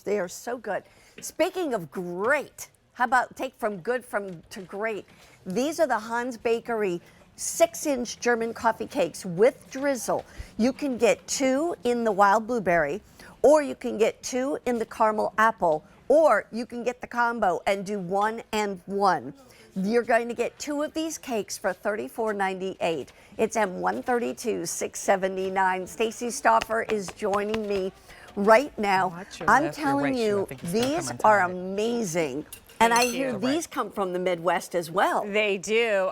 they are so good. Speaking of great, how about take from good to great? These are the Hahn's Bakery 6-inch German coffee cakes with drizzle. You can get 2 in the wild blueberry, or you can get 2 in the caramel apple, or you can get the combo and do 1 and 1. You're going to get 2 of these cakes for $34.98. It's M132 $6.79. Stacy Stauffer is joining me right now. I'm telling you, these are amazing. And I hear these come from the Midwest as well. They do.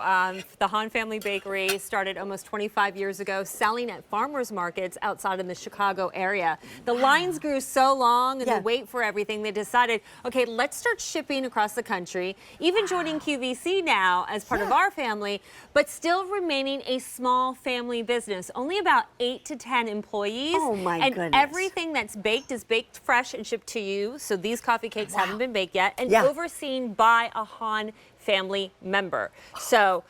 The Hahn family bakery started almost 25 years ago, selling at farmers markets outside in the Chicago area. The lines grew so long and the wait for everything, they decided, okay, let's start shipping across the country, even joining QVC now as part of our family, but still remaining a small family business. Only about 8 to 10 employees. Oh my goodness. And everything that's baked is baked fresh and shipped to you. So these coffee cakes haven't been baked yet. And overseen by a Hahn family member. So,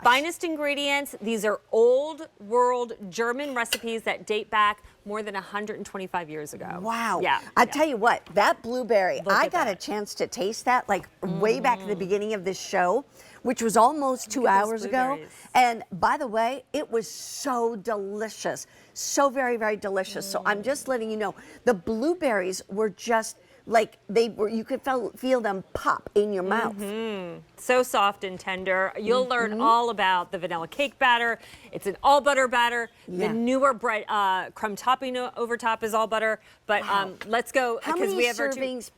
finest ingredients. These are old world German recipes that date back more than 125 years ago. Wow. Yeah. I tell you what, that blueberry, I got a chance to taste that like way back at the beginning of this show, which was almost 2 hours ago. And by the way, it was so delicious. So very, very delicious. So I'm just letting you know, the blueberries were just like you could feel them pop in your mouth. So soft and tender. You'll learn all about the vanilla cake batter. It's an all butter batter. The newer bread crumb topping over top is all butter. But let's go because we have servings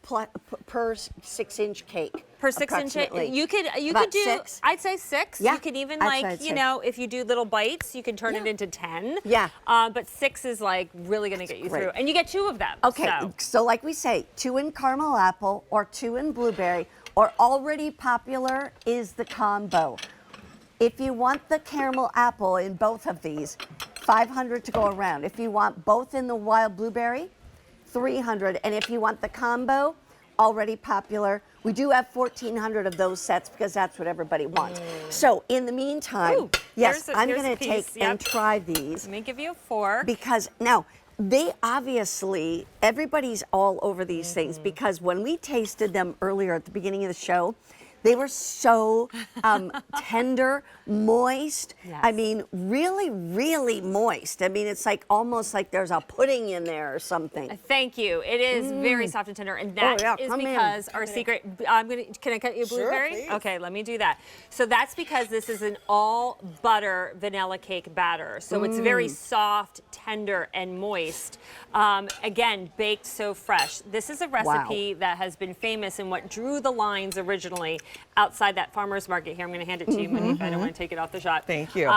per 6-inch cake. Per 6-inch, you could do 6? I'd say 6. Yeah. You could even if you do little bites, you can turn it into 10. Yeah. But 6 is like really going to get you through, and you get 2 of them. Okay. So like we say, 2 in caramel apple or 2 in blueberry, or already popular is the combo. If you want the caramel apple in both of these, $500 to go around. If you want both in the wild blueberry, $300, and if you want the combo, already popular. We do have 1,400 of those sets because that's what everybody wants. So in the meantime, I'm going to take and try these. Let me give you a fork. Because now, they obviously, everybody's all over these things because when we tasted them earlier at the beginning of the show, they were so tender, moist. I mean, really, really moist. I mean, it's like almost like there's a pudding in there or something. Thank you. It is very soft and tender, and that is because our secret. Can I cut you a blueberry? Sure, okay, let me do that. So that's because this is an all butter vanilla cake batter. So it's very soft, tender, and moist. Again, baked so fresh. This is a recipe that has been famous and what drew the lines originally outside that farmer's market here. I'm going to hand it to you, Monique. I don't want to take it off the shot. Thank you.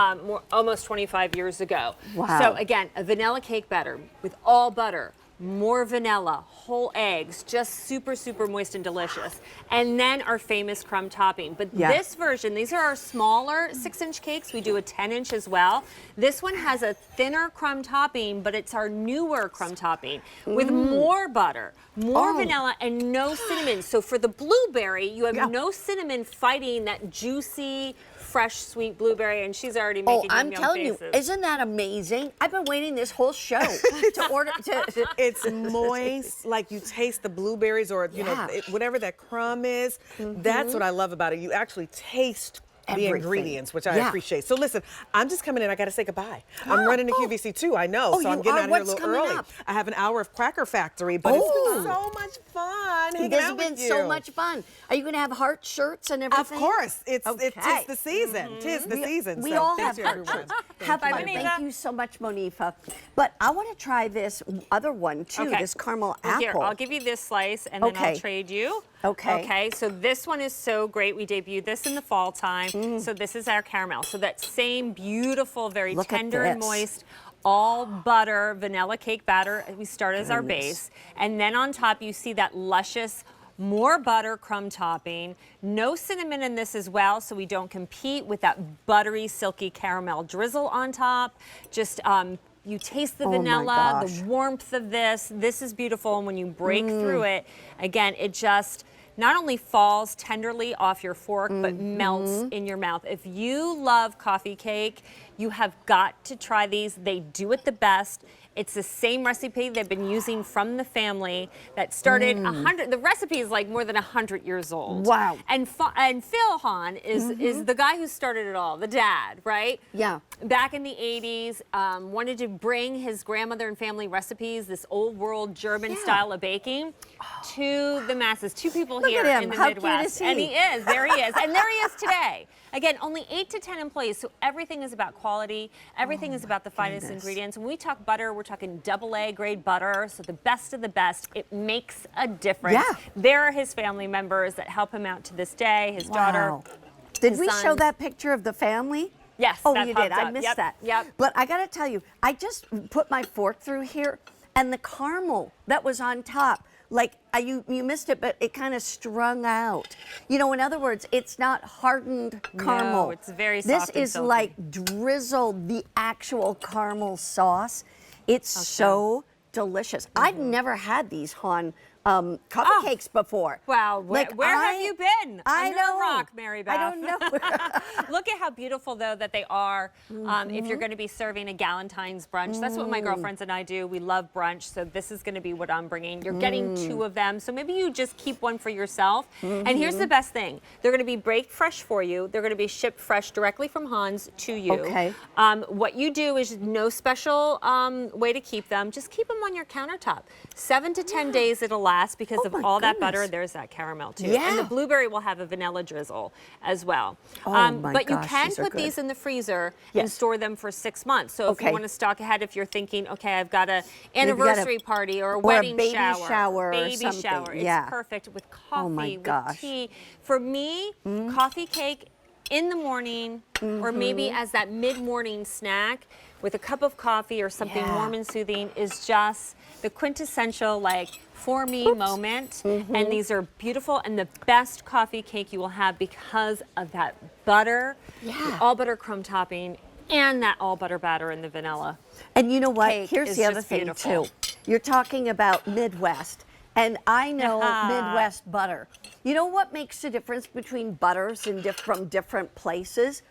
Almost 25 years ago. Wow. So again, a vanilla cake batter with all butter, more vanilla, whole eggs, just super, super moist and delicious. And then our famous crumb topping. But this version, these are our smaller 6-inch cakes. We do a 10-inch as well. This one has a thinner crumb topping, but it's our newer crumb topping with more butter, more vanilla, and no cinnamon. So for the blueberry, you have no cinnamon fighting that juicy, fresh, sweet blueberry, and she's already making I'm yum telling faces. you, isn't that amazing? I've been waiting this whole show to order. It's moist, like you taste the blueberries or know whatever that crumb is. That's what I love about it. You actually taste the ingredients, which I appreciate. So listen, I'm just coming in. I got to say goodbye. I'm running to QVC too, I know. So I'm getting out of here a little early. I have an hour of Cracker Factory, but it's been so much fun hanging out with you. It's been so much fun. Are you going to have heart shirts and everything? Of course. It's the season. Tis the season. We all have heart shirts. Have fun. Thank you so much, Monifa. But I want to try this other one too, this caramel apple. Here, I'll give you this slice and then I'll trade you. Okay, so this one is so great. We debuted this in the fall time. So this is our caramel. So that same beautiful, very tender and moist, all butter, vanilla cake batter. We start as our base. And then on top, you see that luscious, more butter crumb topping. No cinnamon in this as well, so we don't compete with that buttery, silky caramel drizzle on top. Just you taste the vanilla, the warmth of this. This is beautiful, and when you break through it, again, it just not only falls tenderly off your fork, but melts in your mouth. If you love coffee cake, you have got to try these. They do it the best. It's the same recipe they've been using from the family that started 100. The recipe is like more than 100 years old. Wow. And Phil Hahn is the guy who started it all, the dad, right? Yeah. Back in the 80s, wanted to bring his grandmother and family recipes, this old world German style of baking, to the masses. Two people Look here at him. in the How Midwest. cute is he? And he is. There he is. And there he is today. Again, only 8 to 10 employees, so everything is about quality. Everything is about the finest ingredients. When we talk butter, we're talking AA grade butter, so the best of the best. It makes a difference. Yeah. There are his family members that help him out to this day, his daughter. Did his we son. show that picture of the family? Yes, Oh, that you popped did. I up. missed Yep, that. Yep. But I got to tell you, I just put my fork through here, and the caramel that was on top, like you missed it, but it kind of strung out. You know, in other words, it's not hardened caramel. No, it's very This soft and is silky. like drizzled, the actual caramel sauce. It's so delicious. I've never had these Hahn coffee cakes before. Wow, where have you been? I Under know. a rock, Mary Beth. I don't know. Look at how beautiful, though, that they are. If you're going to be serving a Galentine's brunch, that's what my girlfriends and I do. We love brunch, so this is going to be what I'm bringing. You're getting 2 of them, so maybe you just keep one for yourself. And here's the best thing. They're going to be baked fresh for you. They're going to be shipped fresh directly from Hahn's to you. Okay. What you do is no special way to keep them. Just keep them on your countertop. 7 to 10 days it'll last because of my all that butter. goodness. There's that caramel too. Yeah. And the blueberry will have a vanilla drizzle as well. My but you gosh, can these are put good. these in the freezer and Yes. store them for 6 months. So if you want to stock ahead, if you're thinking, okay, I've got an Maybe you got a- anniversary party or a or a wedding baby shower, shower or baby something. shower, it's Yeah. perfect with Oh my coffee, with gosh. tea. For me, coffee cake in the morning or maybe as that mid-morning snack with a cup of coffee or something warm and soothing is just the quintessential like for me moment. And these are beautiful and the best coffee cake you will have because of that butter, the all butter crumb topping, and that all butter batter in the vanilla. And you know what? Cake Here's is the other just thing beautiful. too. You're talking about Midwest, and I know Midwest butter. You know what makes the difference between butters and from different places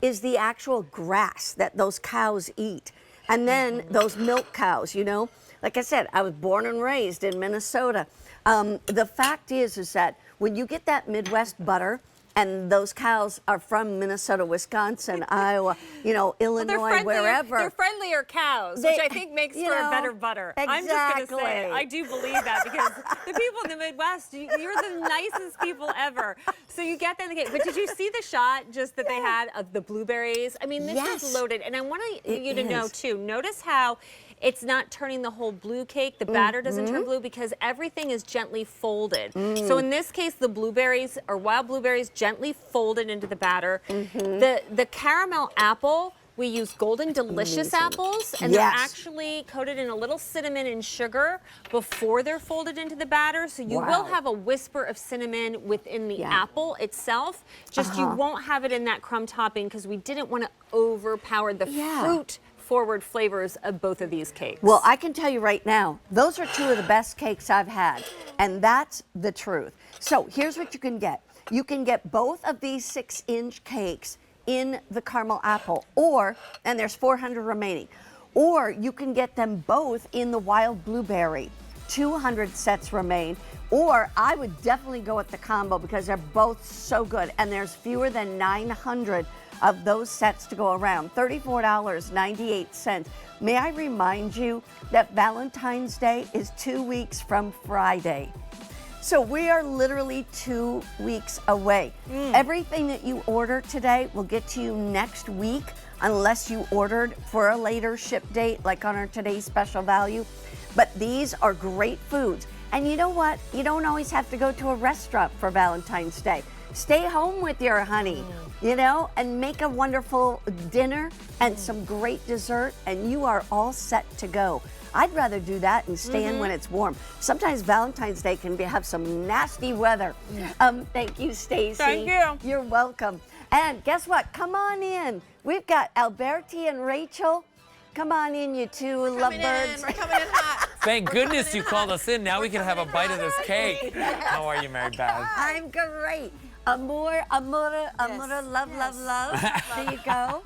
is the actual grass that those cows eat. And then those milk cows, you know, like I said, I was born and raised in Minnesota. The fact is that when you get that Midwest butter, and those cows are from Minnesota, Wisconsin, Iowa, you know, Illinois, wherever. They're friendlier cows, which I think makes for a better butter. I'm just going to say it. I do believe that because the people in the Midwest, you're the nicest people ever. So you get that in the cake. But did you see the shot just that they had of the blueberries? I mean, this is loaded. And I want you to know, too, notice how it's not turning the whole blue cake. The batter doesn't turn blue because everything is gently folded. So in this case, the blueberries are wild blueberries gently folded into the batter. The caramel apple, we use Golden Delicious apples, and they're actually coated in a little cinnamon and sugar before they're folded into the batter. So you will have a whisper of cinnamon within the apple itself. Just you won't have it in that crumb topping because we didn't want to overpower the fruit forward flavors of both of these cakes. Well, I can tell you right now, those are 2 of the best cakes I've had, and that's the truth. So here's what you can get. You can get both of these 6-inch cakes in the caramel apple, and there's 400 remaining, or you can get them both in the wild blueberry. 200 sets remain, or I would definitely go with the combo because they're both so good, and there's fewer than 900 of those sets to go around, $34.98. May I remind you that Valentine's Day is 2 weeks from Friday. So we are literally 2 weeks away. Everything that you order today will get to you next week unless you ordered for a later ship date, like on our today's special value. But these are great foods. And you know what? You don't always have to go to a restaurant for Valentine's Day. Stay home with your honey, you know, and make a wonderful dinner and some great dessert, and you are all set to go. I'd rather do that and stay in when it's warm. Sometimes Valentine's Day can have some nasty weather. Thank you, Stacy. Thank you. You're welcome. And guess what? Come on in. We've got Alberti and Rachel. Come on in, you two lovebirds. We're coming in hot. Thank goodness you called us in. Now we can have a bite of this cake. How are you, Mary Beth? I'm great. Amor, love. There you go.